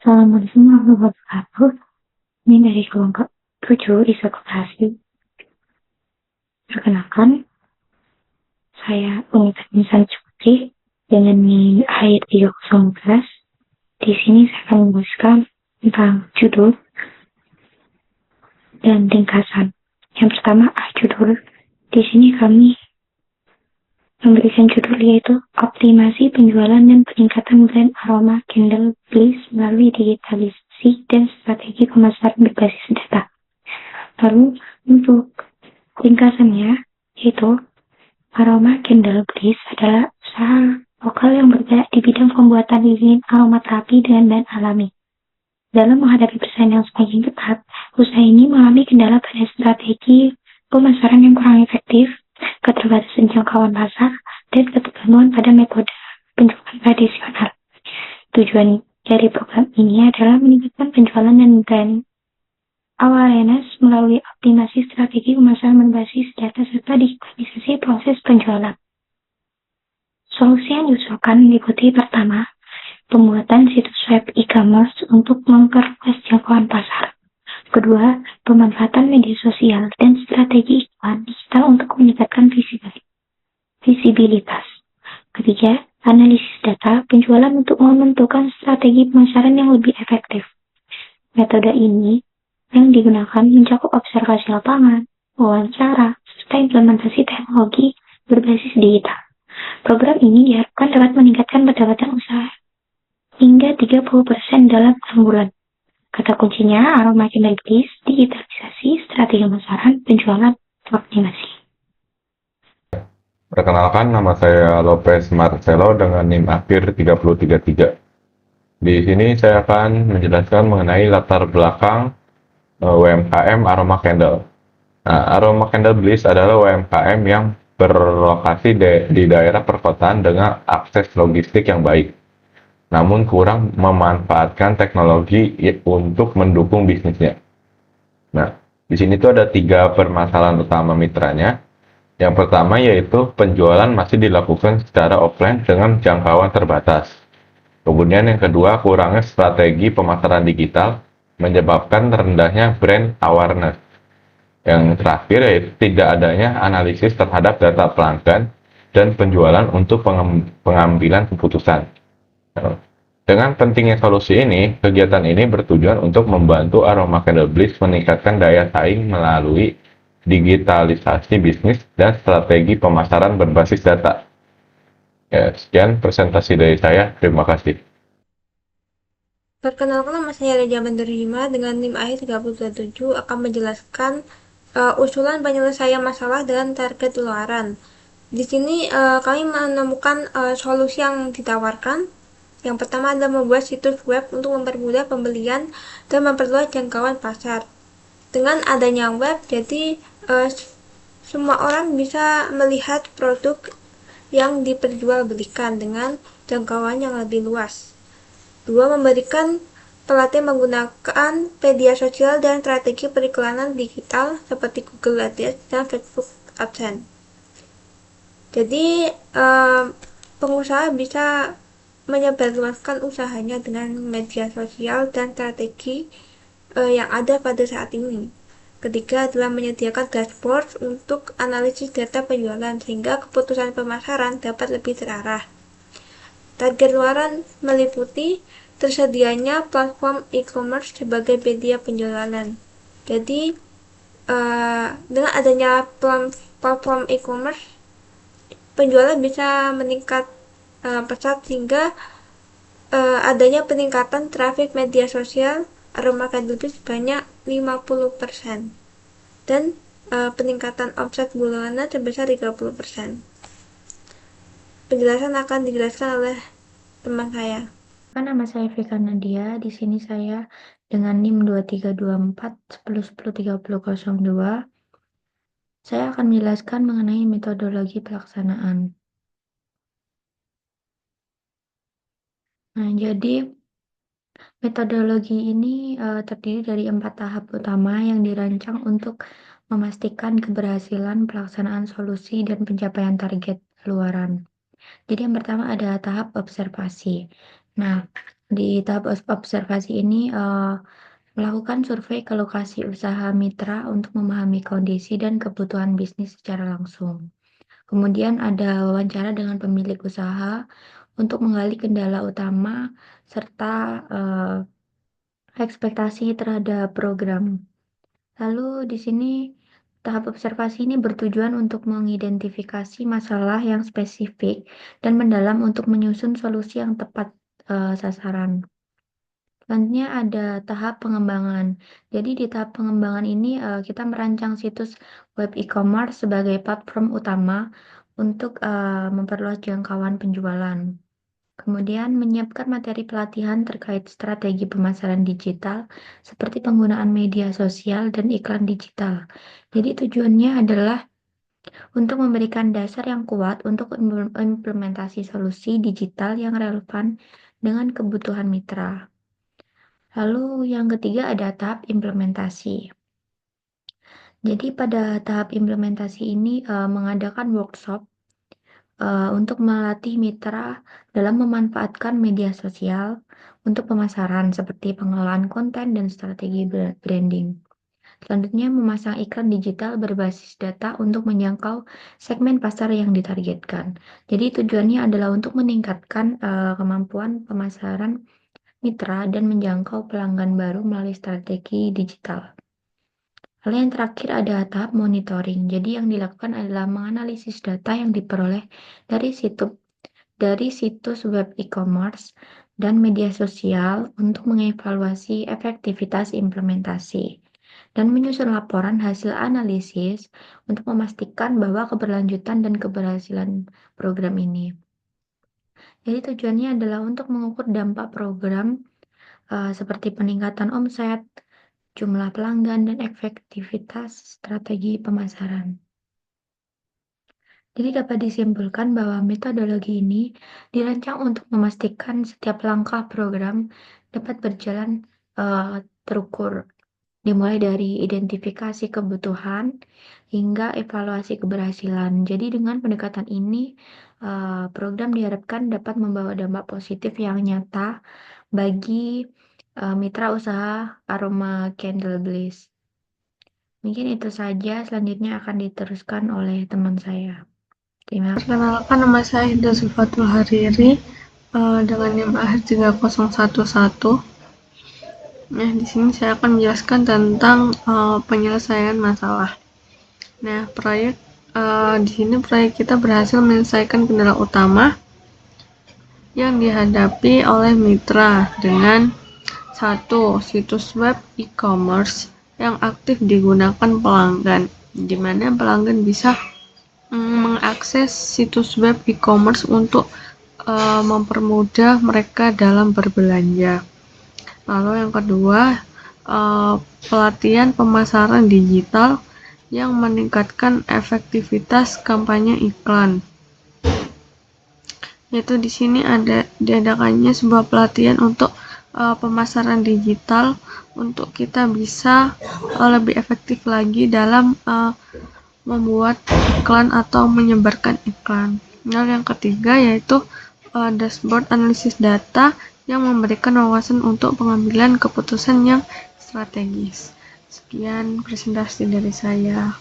Assalamualaikum warahmatullahi wabarakatuh. Ini dari kelompok 7 di Sekretasi. Perkenalkan, saya Unita Insan Putri dengan NIM AID 3011. Di sini saya akan membahaskan tentang judul dan ringkasan. Yang pertama, judul. Di sini kami memberikan judul yaitu optimasi penjualan dan peningkatan brand aroma Candle Bliss melalui digitalisasi dan strategi pemasaran berbasis data. Lalu untuk ringkasannya yaitu aroma Candle Bliss adalah usaha lokal yang bergerak di bidang pembuatan lilin aromaterapi dengan bahan alami. Dalam menghadapi persaingan yang semakin ketat, usaha ini mengalami kendala pada strategi pemasaran yang kurang efektif, keterbatasan jangkauan pasar, dan ketergantungan pada metode penjualan tradisional. Tujuan dari program ini adalah meningkatkan penjualan dan brand awareness melalui optimasi strategi pemasaran berbasis data serta digitalisasi proses penjualan. Solusi yang diusulkan meliputi pertama, pembuatan situs web e-commerce untuk memperluas jangkauan pasar. Kedua, pemanfaatan media sosial dan strategi iklan digital untuk meningkatkan visibilitas. Ketiga, analisis data penjualan untuk menentukan strategi pemasaran yang lebih efektif. Metode ini yang digunakan mencakup observasi lapangan, wawancara, serta implementasi teknologi berbasis digital. Program ini diharapkan dapat meningkatkan pendapatan usaha hingga 30% dalam 6 bulan. Kata kuncinya aroma Candle Bliss, digitalisasi, strategi pemasaran, penjualan, optimasi. Perkenalkan, nama saya Lopez Marcelo dengan NIM akhir 3033. Di sini saya akan menjelaskan mengenai latar belakang UMKM Aroma Candle. Nah, Aroma Candle Bliss adalah UMKM yang berlokasi di daerah perkotaan dengan akses logistik yang baik, namun kurang memanfaatkan teknologi untuk mendukung bisnisnya. Nah, di sini tuh ada 3 permasalahan utama mitranya. Yang pertama yaitu penjualan masih dilakukan secara offline dengan jangkauan terbatas. Kemudian yang kedua, kurangnya strategi pemasaran digital menyebabkan rendahnya brand awareness. Yang terakhir yaitu tidak adanya analisis terhadap data pelanggan dan penjualan untuk pengambilan keputusan. Dengan pentingnya solusi ini, kegiatan ini bertujuan untuk membantu Aroma Candle Bliss meningkatkan daya saing melalui digitalisasi bisnis dan strategi pemasaran berbasis data. Ya, sekian presentasi dari saya. Terima kasih. Perkenalkan, nama saya Reja Bandarima dengan NIM AID 3027 akan menjelaskan usulan penyelesaian masalah dengan target luaran. Di sini kami menemukan solusi yang ditawarkan. Yang pertama adalah membuat situs web untuk mempermudah pembelian dan memperluas jangkauan pasar. Dengan adanya web, jadi semua orang bisa melihat produk yang diperjualbelikan dengan jangkauan yang lebih luas. 2. Memberikan pelatihan menggunakan media sosial dan strategi periklanan digital seperti Google AdWords dan Facebook AdSense. Jadi pengusaha bisa menyebarluaskan usahanya dengan media sosial dan strategi yang ada pada saat ini. Ketiga adalah menyediakan dashboard untuk analisis data penjualan sehingga keputusan pemasaran dapat lebih terarah. Target luaran meliputi tersedianya platform e-commerce sebagai media penjualan. Jadi dengan adanya platform e-commerce, penjualan bisa meningkat pesat sehingga adanya peningkatan traffic media sosial Aroma Candle Bliss sebanyak 50% dan peningkatan omset bulanan sebesar 30%. Penjelasan akan dijelaskan oleh teman saya. Nama saya Vika Nadia. Di sini saya dengan NIM 232410103002. Saya akan menjelaskan mengenai metodologi pelaksanaan. Nah, jadi metodologi ini terdiri dari 4 tahap utama yang dirancang untuk memastikan keberhasilan pelaksanaan solusi dan pencapaian target luaran. Jadi yang pertama ada tahap observasi. Nah, Di tahap observasi ini melakukan survei ke lokasi usaha mitra untuk memahami kondisi dan kebutuhan bisnis secara langsung. Kemudian ada wawancara dengan pemilik usaha untuk menggali kendala utama serta ekspektasi terhadap program. Lalu di sini tahap observasi ini bertujuan untuk mengidentifikasi masalah yang spesifik dan mendalam untuk menyusun solusi yang tepat sasaran. Selanjutnya ada tahap pengembangan. Jadi di tahap pengembangan ini kita merancang situs web e-commerce sebagai platform utama untuk memperluas jangkauan penjualan. Kemudian menyiapkan materi pelatihan terkait strategi pemasaran digital seperti penggunaan media sosial dan iklan digital. Jadi tujuannya adalah untuk memberikan dasar yang kuat untuk implementasi solusi digital yang relevan dengan kebutuhan mitra. Lalu yang ketiga ada tahap implementasi. Jadi pada tahap implementasi ini mengadakan workshop untuk melatih mitra dalam memanfaatkan media sosial untuk pemasaran seperti pengelolaan konten dan strategi branding. Selanjutnya memasang iklan digital berbasis data untuk menjangkau segmen pasar yang ditargetkan. Jadi tujuannya adalah untuk meningkatkan kemampuan pemasaran mitra dan menjangkau pelanggan baru melalui strategi digital. Lalu yang terakhir ada tahap monitoring. Jadi yang dilakukan adalah menganalisis data yang diperoleh dari situs web e-commerce dan media sosial untuk mengevaluasi efektivitas implementasi dan menyusun laporan hasil analisis untuk memastikan bahwa keberlanjutan dan keberhasilan program ini. Jadi tujuannya adalah untuk mengukur dampak program seperti peningkatan omset, jumlah pelanggan, dan efektivitas strategi pemasaran. Jadi dapat disimpulkan bahwa metodologi ini dirancang untuk memastikan setiap langkah program dapat berjalan terukur, dimulai dari identifikasi kebutuhan hingga evaluasi keberhasilan. Jadi dengan pendekatan ini, program diharapkan dapat membawa dampak positif yang nyata bagi mitra usaha aroma candle bliss. Mungkin itu saja, selanjutnya akan diteruskan oleh teman saya. Terima kasih. Perkenalkan, nama saya Hinda Zulfatul Hariri dengan NIM akhir 3011. Nah, di sini saya akan menjelaskan tentang penyelesaian masalah. Nah, di sini proyek kita berhasil menyelesaikan kendala utama yang dihadapi oleh mitra dengan 1. Situs web e-commerce yang aktif digunakan pelanggan, di mana pelanggan bisa mengakses situs web e-commerce untuk mempermudah mereka dalam berbelanja. Lalu yang kedua, pelatihan pemasaran digital yang meningkatkan efektivitas kampanye iklan. Yaitu di sini diadakannya sebuah pelatihan untuk pemasaran digital untuk kita bisa lebih efektif lagi dalam membuat iklan atau menyebarkan iklan. Lalu yang ketiga yaitu dashboard analisis data yang memberikan wawasan untuk pengambilan keputusan yang strategis. Sekian presentasi dari saya.